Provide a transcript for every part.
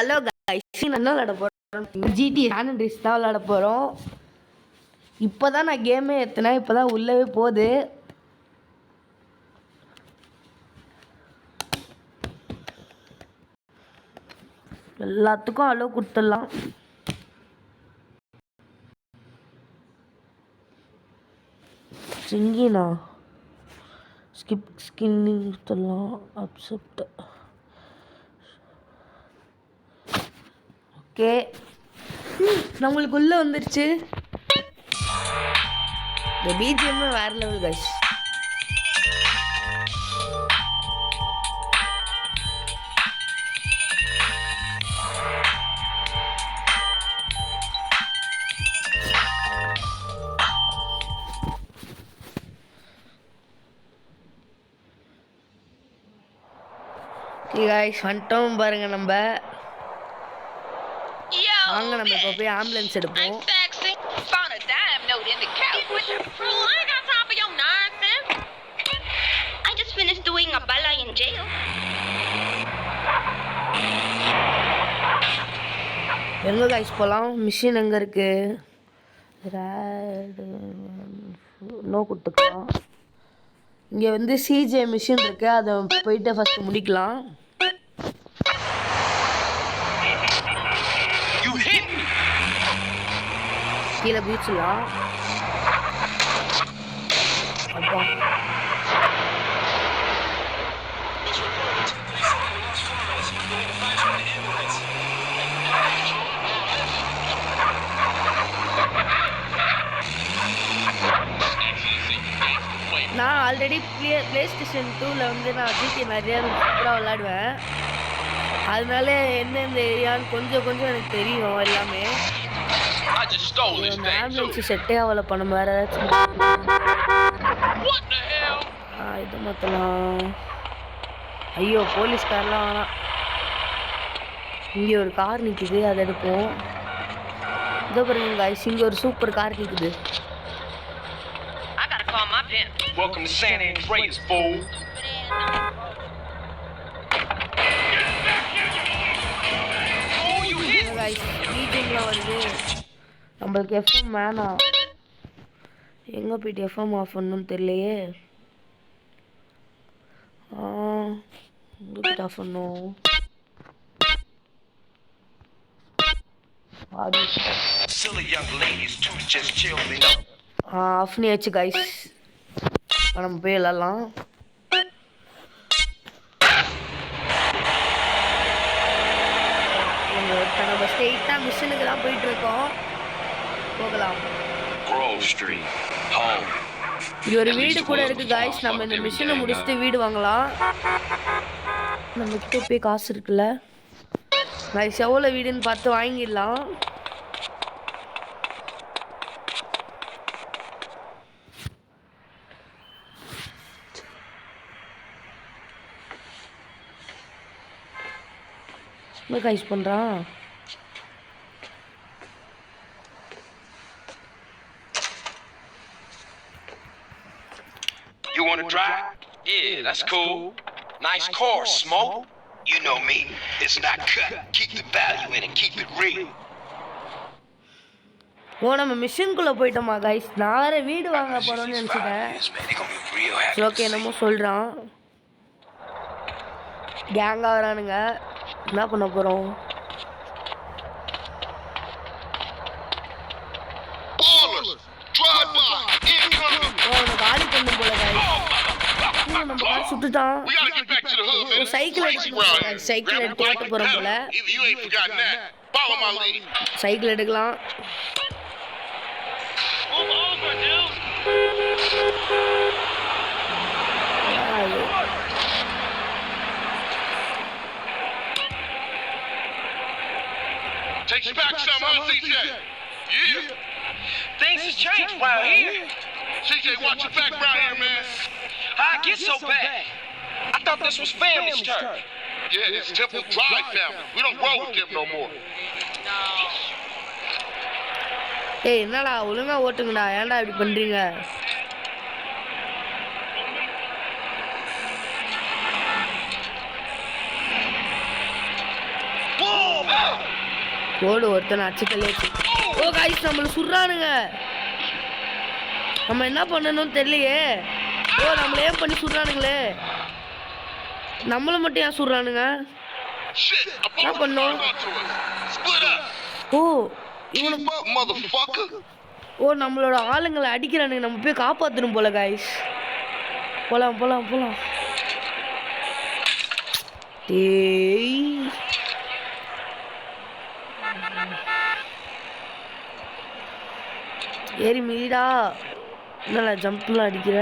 Hello guys என்ன விளையாட போறோம் ஜிடி சான் அண்ட்ரீஸ் தான் விளையாட போறோம் இப்போதான் நான் கேமே ஏத்துனேன் இப்போதான் உள்ளவே போகுது எல்லாத்துக்கும் அலோ கொடுத்துடலாம் சிங்கினா ஸ்கிப் ஸ்கின்னிங் கொடுத்துடலாம் அக்செப்ட் ஓகே நம்மளுக்கு உள்ள வந்துருச்சு இந்த பிஜிஎம் வேற லெவல் गाइस गाइस வந்துட்டோம் பாருங்க நம்ம வாங்க நம்ம இப்ப போய் ஆம்புலன்ஸ் எடுப்போம் எங்க गाइस போலாம் மிஷின் எங்க இருக்கு நோ கொடுத்துக்கலாம் இங்க வந்து சிஜே மிஷின் இருக்கு அத போயிட்டு ஃபர்ஸ்ட் முடிக்கலாம் கீழே பீச்லாம் அப்பா நான் ஆல்ரெடி பிளே ஸ்டேஷன் 2ல வந்து நான் ஜிடி நிறைய சூப்பராக விளையாடுவேன் அதனால எந்தெந்த ஏரியான்னு கொஞ்சம் எனக்கு தெரியும் எல்லாமே ஆம்புலன்ஸ் செட்டே ஆகல பணம் வேற ஏதாச்சும் இது மாற்றலாம் ஐயோ போலீஸ்காரெலாம் வேணாம் இங்கே ஒரு கார் நிற்குது அதை எடுப்போம் இதோ பாருங்க गाइस இங்கே ஒரு சூப்பர் கார் நிற்குது Welcome to San Andreas, fool. Oh, you hit me. Guys மீட்டிங்ல வருது நம்மளுக்கு எஃப்எம் வேணாம் எங்க போயிட்டு எஃப்எம் ஆஃப் பண்ணனும் தெரியலையே இது ஆஃப் பண்ணனும் Silly young ladies too just chill me. Off பண்ணியாச்சு गाइस நம்ம போய் விளையாடலாம் நம்ம ஸ்ட்ரெயிட்டா மிஷனுக்கு தான் போயிட்டு இருக்கோம் போகலாம் Grove Street, home. இது ஒரு வீடு கூட இருக்கு गाइस நம்ம இந்த மிஷனை முடிச்சிட்டு வீடு வாங்கலாம் நம்ம கிட்ட போய் காசு இருக்குல்ல गाइस எவ்வளவு வீடுன்னு பார்த்து வாங்கிடலாம் என்ன गाइस பண்றான் You want to drive? Yeah, that's cool. Nice car, Smoke. You know me. It's not cut. Keep the value in it. Keep it real. ஓ நம்ம மிஷனுக்குள்ள போய்ட்டோமா गाइस நான் வேற வீடு வாங்க போறேன்னு நினைச்சிட்டேன் ஓகே என்னமோ சொல்றான் கேங்கா வரானுங்க என்ன பண்ண போறோம் காலி பண்ணு போல गाइस நம்ம கார் சுட்டுட்டான் சைக்கிள் எடுத்து ஓட்ட போறோம் போல சைக்கிள் எடுக்கலாம் Take you back some, huh, CJ? Yeah. Things has changed around here. CJ, watch your back around here, man. How I get so bad? I thought this was family's turn. Yeah, it's Temple Drive family. We don't roll with them no more. ஏய் என்னடா ஒழுங்கா ஓட்டுங்கடா ஏன்டா இப்படி பண்றீங்க Whoa! போடு ஒருத்தனை அச்சு தள்ளியாச்சு. ஓ guys நம்மளை சுடுறானுங்க. நம்ம என்ன பண்ணணும்னு தெரியலையே. ஓ நம்மள ஏன் பண்ணி சுடுறானுங்களே. நம்மளை மட்டும் ஏன் சுடுறானுங்க? என்ன பண்ணோம்? ஓ ஓ நம்மளோட ஆளுங்களை அடிக்கிறானுங்க. நம்ம போய் காப்பாற்றணும் போல காய்ஸ். போலாம் போலாம் போலாம். டேய் ஏறி மீடா. என்னடா ஜம்ப்லாம் அடிக்கிற?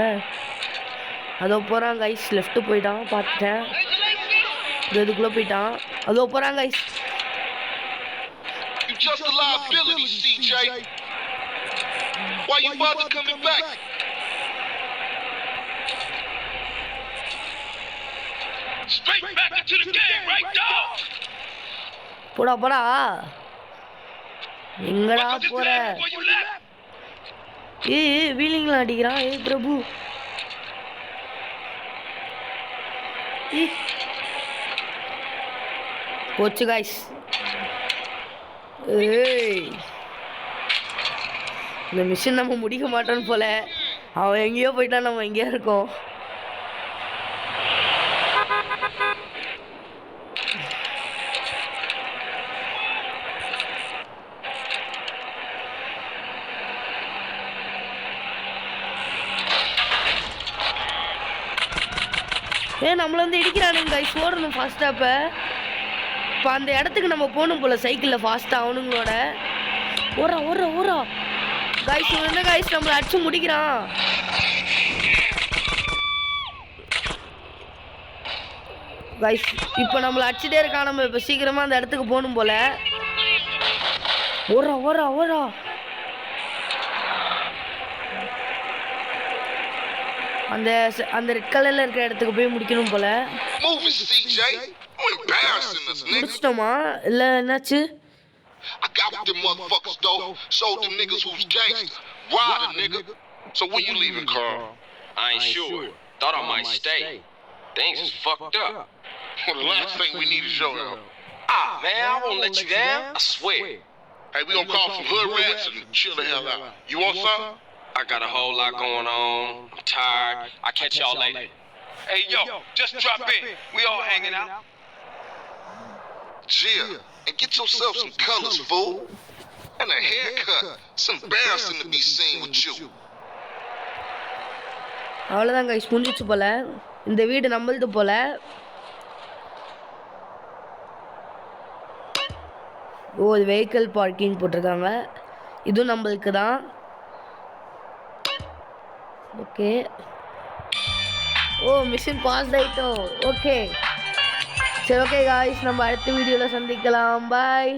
அதோ போகிறான் கைஸ். லெஃப்ட்டு போயிட்டான் பார்த்துட்டேன். இதுக்குள்ளே போயிட்டான். அதோ போகிறான் கைஸ். போடா போடா. எங்கடா போற? ஏய் வீலிங்லாம் அடிக்கிறான். ஏய் பிரபு. போச்சு காய்ஸ். ஏய் இந்த மிஷின் நம்ம முடிக்க மாட்டோன்னு போல. அவன் எங்கேயோ போயிட்டான். நம்ம எங்கேயோ இருக்கோம். நம்மள வந்து இடிக்கிறானுங்க கைஸ். ஓடணும் ஃபாஸ்ட்டாக. இப்போ அந்த இடத்துக்கு நம்ம போகணும் போல் சைக்கிளில் ஃபாஸ்ட்டாக அவனுங்களோட. ஓரா ஓரா ஓரா கைஸ். என்ன கைஸ் நம்மளை அடிச்சு முடிக்கிறான். கைஸ் இப்போ நம்மளை அடிச்சுட்டே இருக்கான். நம்ம இப்போ சீக்கிரமாக அந்த இடத்துக்கு போகணும் போல். ஓரா ஓரா ஓரா. அந்த அந்த ரெட் கலர்ல இருக்கிற இடத்துக்கு போய் முடிக்கணும் போல. முடிச்சிட்டோமா இல்ல என்னாச்சு? I got with them motherfuckers though. Showed them niggas who's gangster. Ride a nigga. So when you leaving, Carl? I ain't sure. Thought I might stay. Things is fucked up. Well, the last thing we need is your help. Ah, man, I won't let you down. I swear. Hey, we gonna call some hood rats and chill the hell out. You want some? I got a whole lot going on. I'm tired. I'll catch y'all later. Hey, yo, just drop in. We all hanging out. Jill, and get yourself some colors, fool. And a haircut. It's embarrassing to be seen with you. அவ்வளோதான் guys முடிஞ்சிச்சு போல. இந்த வீடு நம்மளது போல. ஓ vehicle parking போட்டிருக்காங்க. இதுவும் நம்மளுக்கு தான். ஓகே. ஓ மிஷன் பாஸ் ஆயிட்டோம். ஓகே சரி. ஓகே காய்ஸ் நம்ம அடுத்த வீடியோவில் சந்திக்கலாம். பாய்.